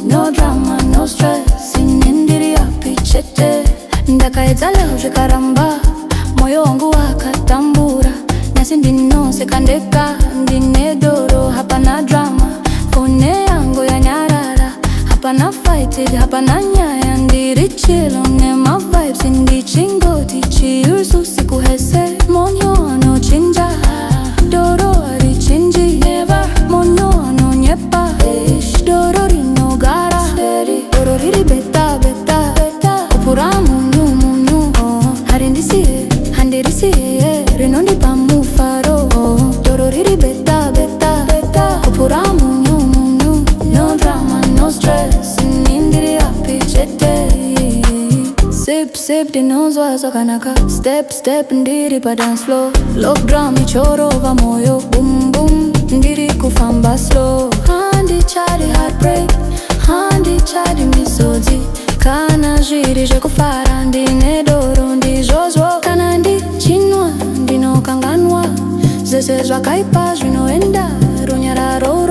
no drama, no stress. Inendiri happy chete. Ndakaedza leo zvikaramba, moyo wangu wakatambura. Nyasi ndinoseka ndeka, ndine Doro, hapana drama. Fone yangu yanyarara, hapana fighting, hapana nyaya. Ndiri chill on my vibes, ndichingoti chiusu sikuhese. Monyo anochinja, Doro arichinji. Never, monyo anonyepa, Doro rinogara. Doro riri beta beta, kupura munyu munyu. Harindisiye, handirisiye, rinondipa mufaro. Doro riri beta beta, kupura munyu munyu. No drama, no stress, inindiri happy chete. Sip sip dinozwa zakanaka, step step ndiri pa dance floor. Love drum ichorova moyo, boom boom, ndiri kufamba slow. Handi chari heartbreak, handi chari misodzi. Kana zviri zvekufara ndine Doro ndizvozvo. Kana ndichinwa ndinokanganwa, zvese zvakaipa zvinoenda runyararo.